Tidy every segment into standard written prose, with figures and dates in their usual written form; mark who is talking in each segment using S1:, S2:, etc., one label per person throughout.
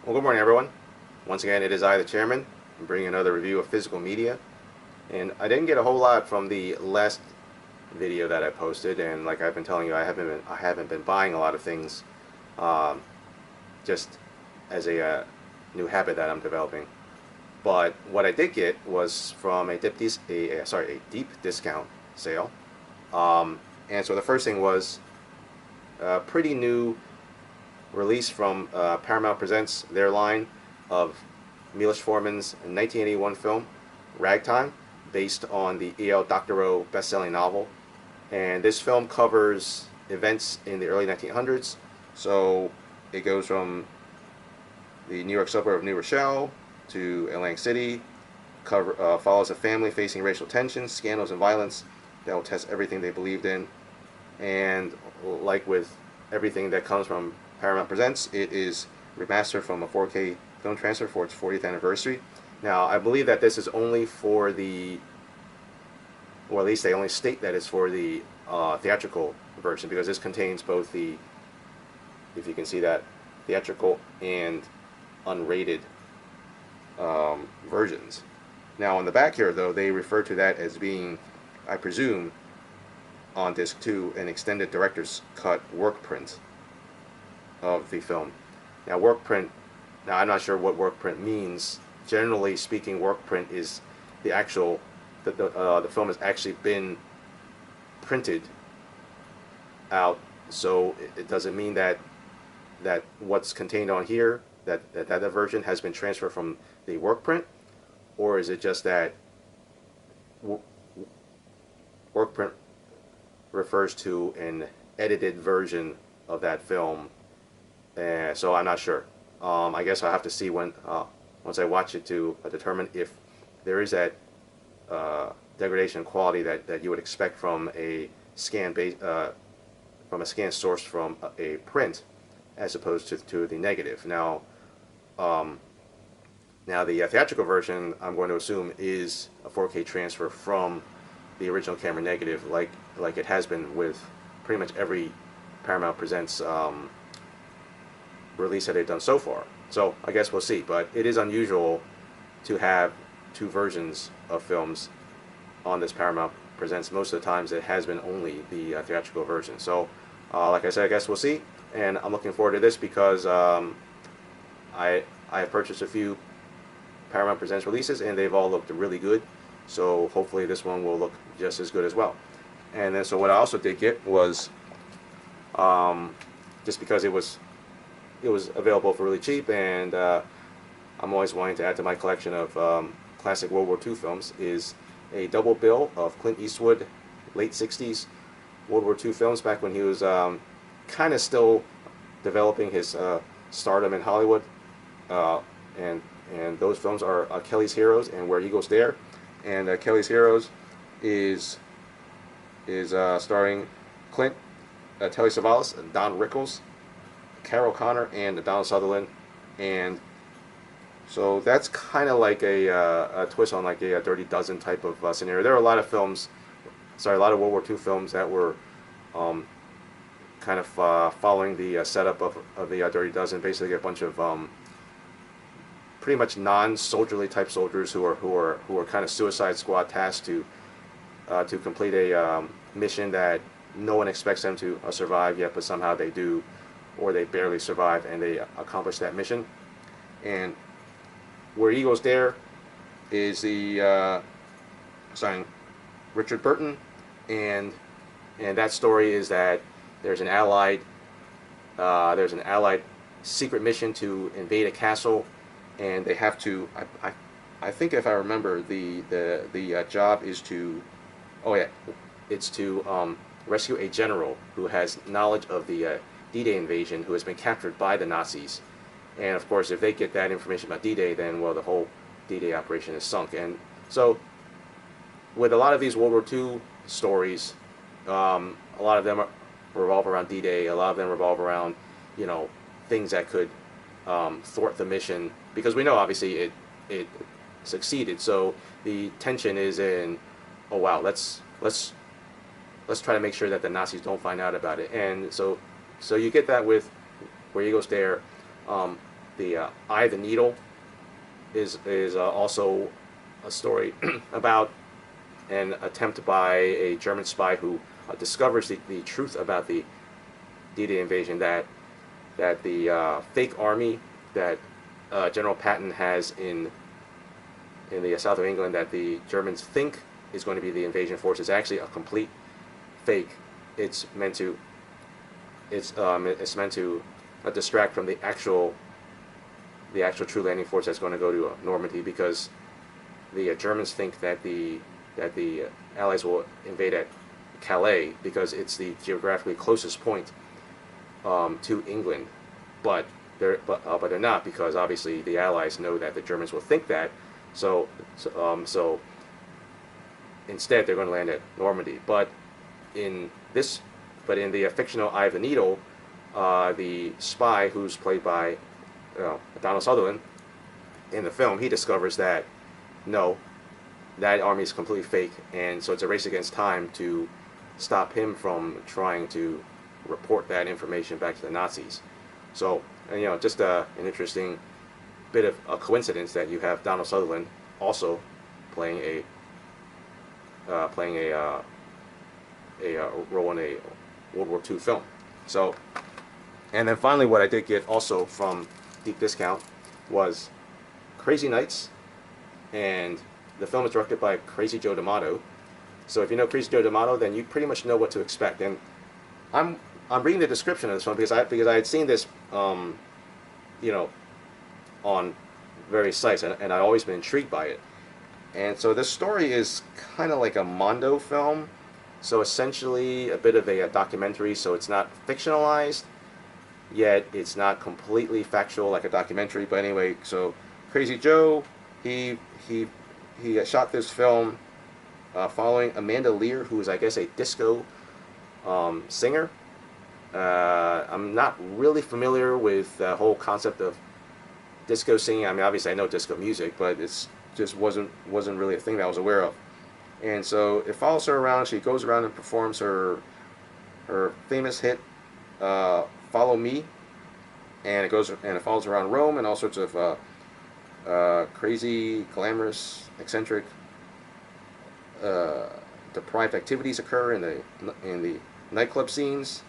S1: Well, good morning, everyone. Once again, it is I, the chairman. I'm bringing another review of physical media. And I didn't get a whole lot from the last video that I posted. And like I've been telling you, I haven't been buying a lot of things, um, just as a new habit that I'm developing. But what I did get was from a deep discount sale. Um, and so the first thing was a pretty new release from Paramount Presents, their line of Milos Forman's 1981 film, Ragtime, based on the E.L. Doctorow best-selling novel. And this film covers events in the early 1900s. So it goes from the New York suburb of New Rochelle to Atlantic City, follows a family facing racial tensions, scandals, and violence that will test everything they believed in. And like with everything that comes from Paramount Presents, it is remastered from a 4K film transfer for its 40th anniversary. Now, I believe that this is only for the, or at least they only state that it's for the theatrical version, because this contains both the, if you can see that, theatrical and unrated versions. Now, on the back here, though, they refer to that as being, I presume, on disc 2, an extended director's cut work print of the film. Now, work print, now I'm not sure what work print means. Generally speaking, work print is the actual, the film has actually been printed out, so it doesn't mean that what's contained on here, that version has been transferred from the work print, or is it just that work print refers to an edited version of that film? So I'm not sure. I guess I'll have to see when once I watch it to determine if there is that degradation in quality that you would expect from a scan source from a print, as opposed to the negative. Now, the theatrical version, I'm going to assume, is a 4K transfer from the original camera negative, like it has been with pretty much every Paramount Presents release that they've done so far. So I guess we'll see. But it is unusual to have two versions of films on this Paramount Presents. Most of the times it has been only the theatrical version. So like I said, I guess we'll see. And I'm looking forward to this because I have purchased a few Paramount Presents releases and they've all looked really good. So hopefully this one will look just as good as well. And then so what I also did get was, just because it was available for really cheap, and I'm always wanting to add to my collection of classic World War II films, is a double bill of Clint Eastwood late 60s World War II films, back when he was kind of still developing his stardom in Hollywood. And those films are Kelly's Heroes and Where Eagles Dare. And Kelly's Heroes is starring Clint, Telly Savalas, and Don Rickles, Carol Connor, and Donald Sutherland. And so that's kind of like a twist on like a Dirty Dozen type of scenario. There are a lot of a lot of World War II films that were kind of following the setup of the Dirty Dozen. Basically, a bunch of pretty much non-soldierly type soldiers who are kind of Suicide Squad tasked to complete a mission that no one expects them to survive yet, but somehow they do, or they barely survive, and they accomplish that mission. And Where Eagles Dare is the starring Richard Burton, and that story is that there's an allied secret mission to invade a castle, and they have to. I think if I remember, the job is to, oh yeah, it's to rescue a general who has knowledge of the D-Day invasion, who has been captured by the Nazis. And of course, if they get that information about D-Day, then, well, the whole D-Day operation is sunk. And so with a lot of these World War II stories, a lot of them revolve around D-Day. A lot of them revolve around, things that could thwart the mission, because we know obviously it succeeded. So the tension is in, oh wow, let's try to make sure that the Nazis don't find out about it. And so you get that with Where Eagles Dare. the Eye of the Needle is also a story about an attempt by a German spy who discovers the truth about the D-Day invasion, that the fake army that General Patton has in the south of England, that the Germans think is going to be the invasion force, is actually a complete fake. It's meant to distract from the actual true landing force that's going to go to Normandy, because the Germans think that the Allies will invade at Calais because it's the geographically closest point to England, but they're not, because obviously the Allies know that the Germans will think that, so instead they're going to land at Normandy. But in the fictional Eye of the Needle, the spy, who's played by Donald Sutherland in the film, he discovers that no, that army is completely fake, and so it's a race against time to stop him from trying to report that information back to the Nazis. So, and, just an interesting bit of a coincidence that you have Donald Sutherland also playing a role in a World War II film. So, and then finally, what I did get also from Deep Discount was Crazy Nights, and the film is directed by Crazy Joe D'Amato. So if you know Crazy Joe D'Amato, then you pretty much know what to expect. And I'm reading the description of this one because I had seen this on various sites, and I've always been intrigued by it. And so this story is kind of like a Mondo film, so essentially a bit of a documentary. So it's not fictionalized, yet it's not completely factual like a documentary. But anyway, so Crazy Joe, he shot this film following Amanda Lear, who is, I guess, a disco singer. I'm not really familiar with the whole concept of disco singing. I mean, obviously I know disco music, but it's just wasn't really a thing that I was aware of. And so it follows her around. She goes around and performs her famous hit "Follow Me," and it follows her around Rome, and all sorts of crazy, glamorous, eccentric, deprived activities occur in the nightclub scenes.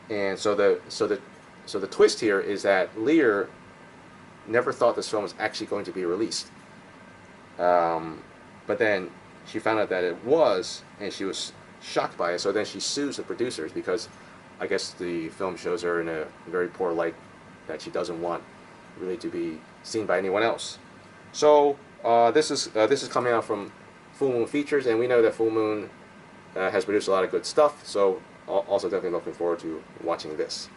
S1: And so the twist here is that Lear never thought this film was actually going to be released, but then she found out that it was, and she was shocked by it. So then she sues the producers because I guess the film shows her in a very poor light that she doesn't want really to be seen by anyone else. So this is coming out from Full Moon Features, and we know that Full Moon has produced a lot of good stuff. So also definitely looking forward to watching this.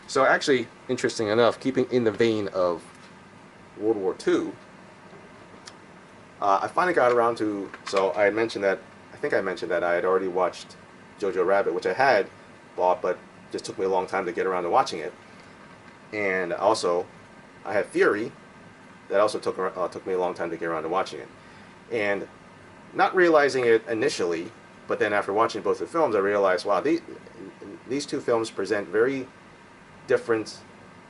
S1: So actually, interesting enough, keeping in the vein of World War II, I finally got around to, so I mentioned that I had already watched Jojo Rabbit, which I had bought, but just took me a long time to get around to watching it. And also, I had Fury, that also took me a long time to get around to watching it. And not realizing it initially, but then after watching both the films, I realized, wow, these two films present very different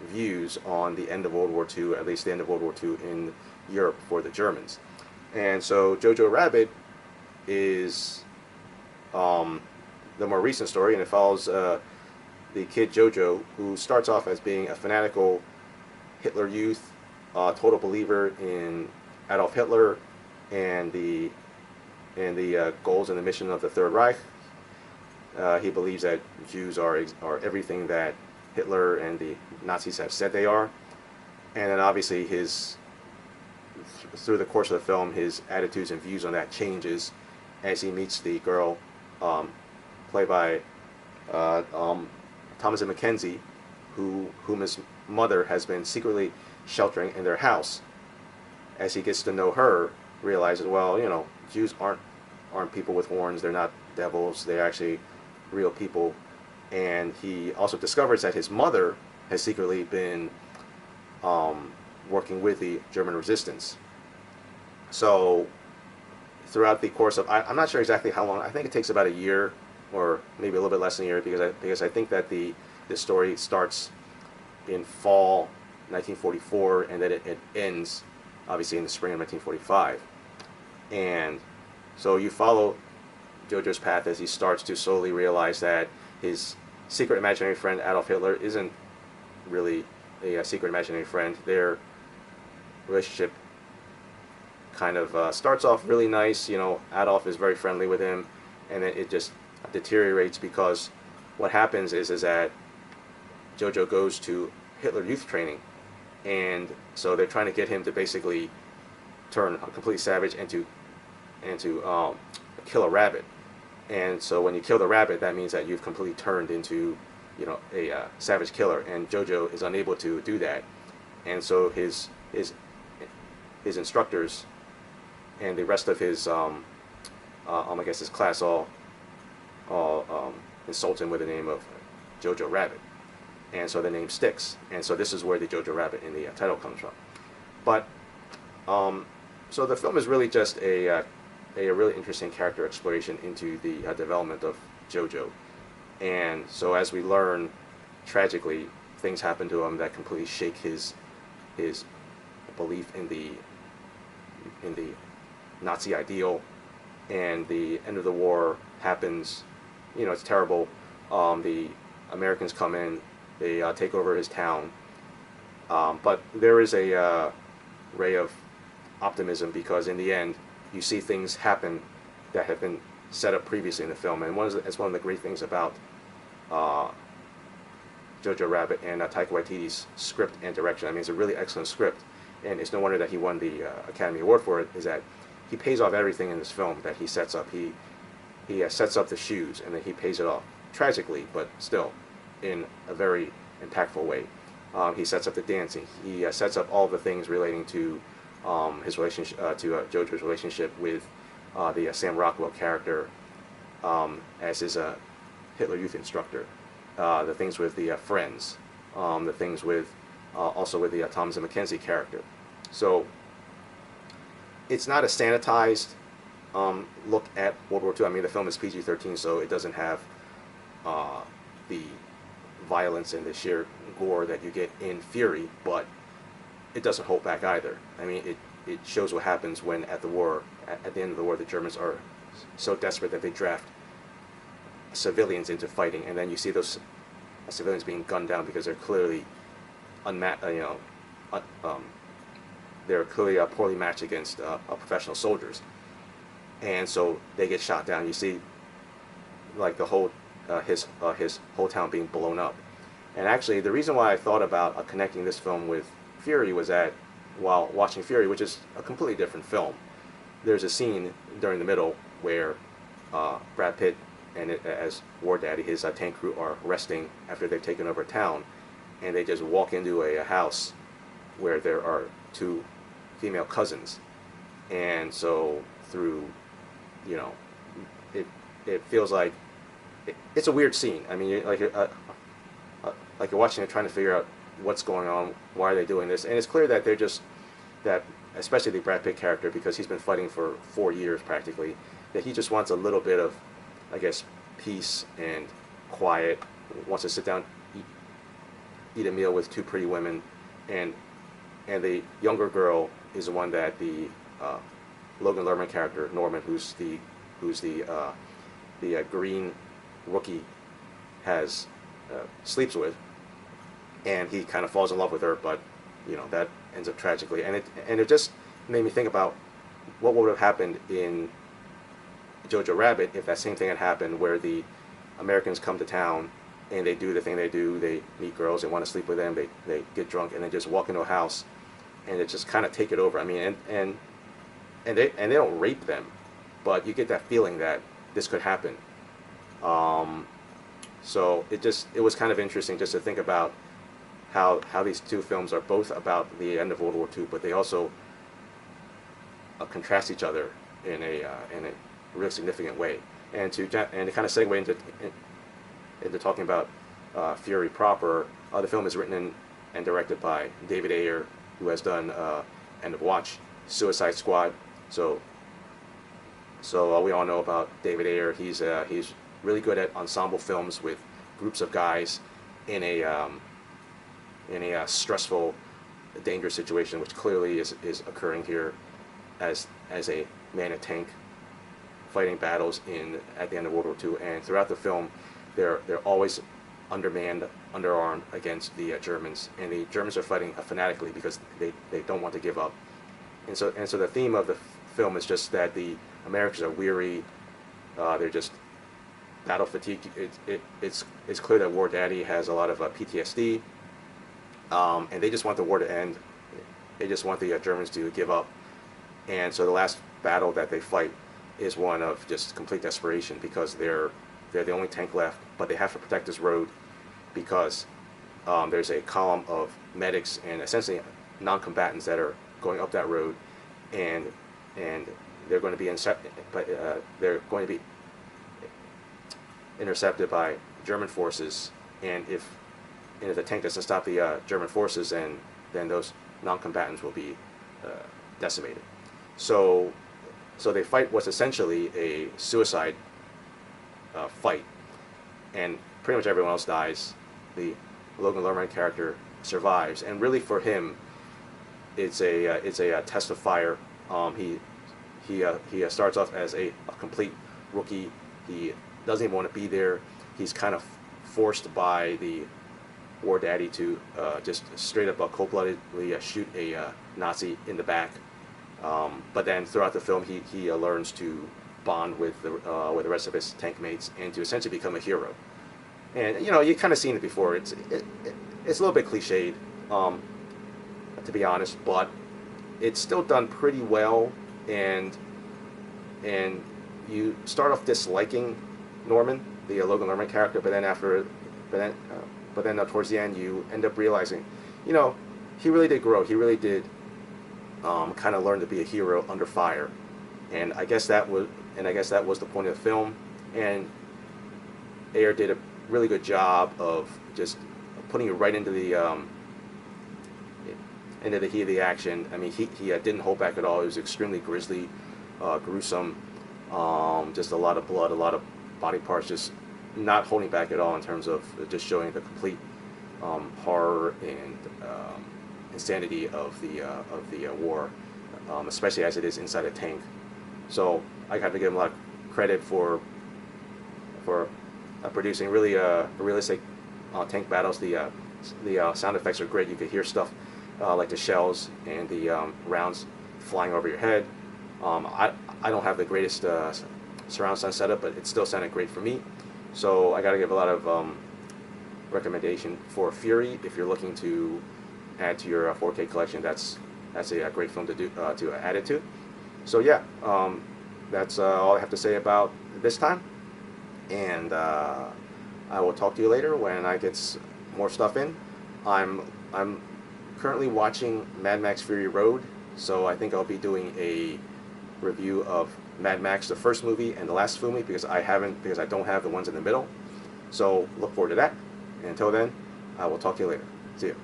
S1: views on the end of World War II, at least the end of World War II in Europe for the Germans. And so Jojo Rabbit is the more recent story, and it follows the kid Jojo, who starts off as being a fanatical Hitler youth, total believer in Adolf Hitler and the goals and the mission of the Third Reich. He believes that Jews are everything that Hitler and the Nazis have said they are. And then obviously through the course of the film, his attitudes and views on that changes as he meets the girl played by Thomasin McKenzie, whom his mother has been secretly sheltering in their house. As he gets to know her, realizes, well, Jews aren't people with horns. They're not devils. They're actually real people. And he also discovers that his mother has secretly been working with the German resistance. So throughout the course of, I'm not sure exactly how long, I think it takes about a year or maybe a little bit less than a year, because I think that this story starts in fall 1944, and then it ends obviously in the spring of 1945. And so you follow Jojo's path as he starts to slowly realize that his secret imaginary friend Adolf Hitler isn't really a secret imaginary friend. Their relationship kind of starts off really nice. You know, Adolf is very friendly with him, and then it just deteriorates because what happens is that Jojo goes to Hitler youth training, and so they're trying to get him to basically turn a complete savage and to kill a rabbit. And so when you kill the rabbit, that means that you've completely turned into, you know, a savage killer. And Jojo is unable to do that, and so his instructors and the rest of his I guess his class all insult him with the name of Jojo Rabbit, and so the name sticks. And so this is where the Jojo Rabbit in the title comes from. But so the film is really just a really interesting character exploration into the development of Jojo. And so as we learn, tragically, things happen to him that completely shake his belief in the Nazi ideal. And the end of the war happens. You know, it's terrible. The Americans come in, they take over his town. But there is a ray of optimism, because in the end, you see things happen that have been set up previously in the film. And it's one of the great things about Jojo Rabbit and Taika Waititi's script and direction. I mean, it's a really excellent script, and it's no wonder that he won the Academy Award for it, is that he pays off everything in this film that he sets up. He sets up the shoes, and then he pays it off tragically, but still in a very impactful way. He sets up the dancing. He sets up all the things relating to his relationship, to Jojo's relationship with the Sam Rockwell character as his Hitler Youth instructor. The things with the friends, the things with also with the Thomas and Mackenzie character. So it's not a sanitized look at World War II. I mean, the film is PG-13, so it doesn't have the violence and the sheer gore that you get in Fury, but it doesn't hold back either. I mean, it shows what happens when at the end of the war, the Germans are so desperate that they draft civilians into fighting, and then you see those civilians being gunned down because they're clearly they're clearly poorly matched against professional soldiers, and so they get shot down. You see, like the whole his whole town being blown up. And actually, the reason why I thought about connecting this film with Fury was that while watching Fury, which is a completely different film, there's a scene during the middle where Brad Pitt and as War Daddy, his tank crew are resting after they've taken over town, and they just walk into a house where there are two female cousins. And so through, you know, it feels like it's a weird scene. I mean, like you're watching it, trying to figure out what's going on, why are they doing this, and it's clear that they're just especially the Brad Pitt character, because he's been fighting for 4 years practically, that he just wants a little bit of, I guess, peace and quiet, wants to sit down, eat a meal with two pretty women, and the younger girl is the one that the Logan Lerman character, Norman, who's the green rookie, has sleeps with, and he kind of falls in love with her, but you know, that ends up tragically. And it just made me think about what would have happened in Jojo Rabbit if that same thing had happened, where the Americans come to town and they do the thing they do. They meet girls, they want to sleep with them, they get drunk, and then just walk into a house and they just kind of take it over. I mean, and they don't rape them, but you get that feeling that this could happen. So it was kind of interesting just to think about how these two films are both about the end of World War II, but they also contrast each other in a real significant way. And to kind of segue into talking about Fury proper, the film is written and directed by David Ayer, who has done End of Watch, Suicide Squad. So we all know about David Ayer. He's really good at ensemble films with groups of guys in a stressful dangerous situation, which clearly is occurring here as a man in a tank fighting battles at the end of World War II. And throughout the film, they're always undermanned, underarmed against the Germans, and the Germans are fighting fanatically because they don't want to give up. And so the theme of the film is just that the Americans are weary, they're just battle fatigue. It's clear that War Daddy has a lot of PTSD, and they just want the war to end. They just want the Germans to give up. And so the last battle that they fight is one of just complete desperation, because they're the only tank left, but they have to protect this road because there's a column of medics and essentially non-combatants that are going up that road, and they're going to be intercepted by German forces. And if the tank doesn't stop the German forces, then those non-combatants will be decimated. So they fight what's essentially a suicide fight, and pretty much everyone else dies. The Logan Lerman character survives, and really for him, it's a test of fire. He starts off as a complete rookie. He doesn't even want to be there. He's kind of forced by the War Daddy to just straight up cold-bloodedly shoot a Nazi in the back. But then throughout the film, he learns to bond with the rest of his tank mates and to essentially become a hero. And you kind of seen it before. It's a little bit cliched, to be honest, but it's still done pretty well. And you start off disliking Norman, the Logan Lerman character, but then towards the end, you end up realizing, he really did grow. He really did kind of learn to be a hero under fire, and I guess that was the point of the film. And Ayer did a really good job of just putting you right into the heat of the action. I mean, he didn't hold back at all. It was extremely grisly, gruesome, just a lot of blood, a lot of body parts, just not holding back at all in terms of just showing the complete horror and insanity of the war, especially as it is inside a tank. So I got to give him a lot of credit for producing really realistic tank battles. The sound effects are great. You could hear stuff like the shells and the rounds flying over your head. I don't have the greatest surround sound setup, but it still sounded great for me. So I got to give a lot of recommendation for Fury if you're looking to add to your 4K collection. That's a great film to add it to. So yeah, that's all I have to say about this time, and I will talk to you later when I get more stuff in. I'm currently watching Mad Max Fury Road, so I think I'll be doing a review of Mad Max, the first movie and the last movie, because I don't have the ones in the middle. So look forward to that. And until then, I will talk to you later. See you.